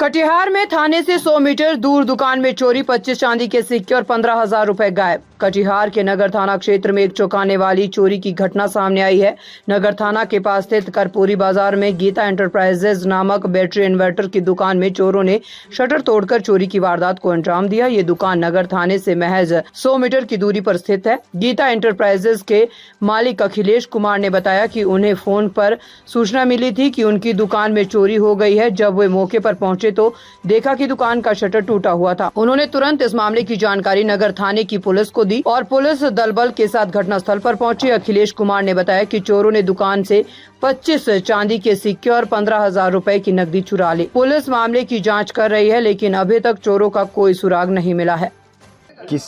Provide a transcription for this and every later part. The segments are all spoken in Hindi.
कटिहार में थाने से 100 मीटर दूर दुकान में चोरी, 25 चांदी के सिक्के और 15,000 रुपए गायब। कटिहार के नगर थाना क्षेत्र में एक चौंकाने वाली चोरी की घटना सामने आई है। नगर थाना के पास स्थित करपूरी बाजार में गीता एंटरप्राइजेज नामक बैटरी इन्वर्टर की दुकान में चोरों ने शटर तोड़कर चोरी की वारदात को अंजाम दिया। ये दुकान नगर थाने से महज 100 मीटर की दूरी पर स्थित है। गीता एंटरप्राइजेज के मालिक अखिलेश कुमार ने बताया कि उन्हें फोन पर सूचना मिली थी कि उनकी दुकान में चोरी हो गई है। जब वे मौके पर पहुंचे तो देखा कि दुकान का शटर टूटा हुआ था। उन्होंने तुरंत इस मामले की जानकारी नगर थाने की पुलिस को दी और पुलिस दल बल के साथ घटनास्थल पर पहुंची। अखिलेश कुमार ने बताया कि चोरों ने दुकान से 25 चांदी के सिक्के और 15,000 रुपए की नकदी चुरा ली। पुलिस मामले की जांच कर रही है, लेकिन अभी तक चोरों का कोई सुराग नहीं मिला है।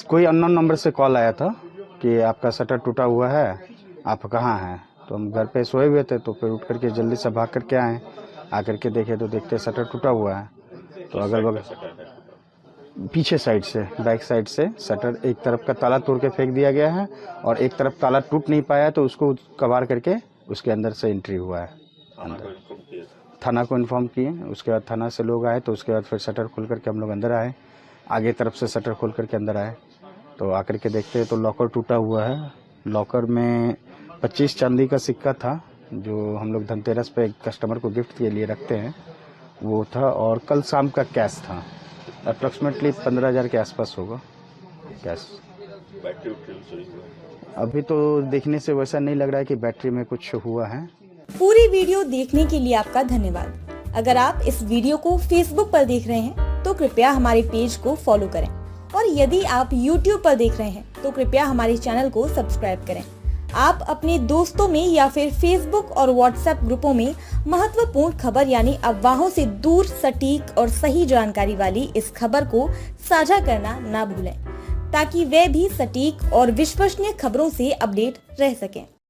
कोई अननोन नंबर से कॉल आया था कि आपका शटर टूटा हुआ है, आप कहाँ हैं। तो हम घर पे सोए हुए थे, तो फिर उठ करके जल्दी से भाग करके आए। आकर के देखे तो देखते शटर टूटा हुआ है। तो अगल बगल पीछे साइड से, बैक साइड से शटर एक तरफ का ताला तोड़ के फेंक दिया गया है और एक तरफ ताला टूट नहीं पाया, तो उसको कबाड़ करके उसके अंदर से एंट्री हुआ है। अंदर थाना को इन्फॉर्म किए, उसके बाद थाना से लोग आए, तो उसके बाद फिर शटर खोल करके हम लोग अंदर आए। आगे तरफ से शटर खोल करके अंदर आए, तो आकर के देखते तो लॉकर टूटा हुआ है। लॉकर में 25 चांदी का सिक्का था, जो हम लोग धनतेरस पे कस्टमर को गिफ्ट के लिए रखते हैं, वो था। और कल शाम का कैश था, अप्रॉक्सीमेटली 15,000 के आसपास होगा कैश। अभी तो देखने से वैसा नहीं लग रहा है कि बैटरी में कुछ हुआ है। पूरी वीडियो देखने के लिए आपका धन्यवाद। अगर आप इस वीडियो को फेसबुक पर देख रहे हैं तो कृपया हमारे पेज को फॉलो करें, और यदि आप यूट्यूब पर देख रहे हैं तो कृपया हमारे चैनल को सब्सक्राइब करें। आप अपने दोस्तों में या फिर फेसबुक और व्हाट्सएप ग्रुपों में महत्वपूर्ण खबर यानी अफवाहों से दूर सटीक और सही जानकारी वाली इस खबर को साझा करना ना भूलें, ताकि वे भी सटीक और विश्वसनीय खबरों से अपडेट रह सकें।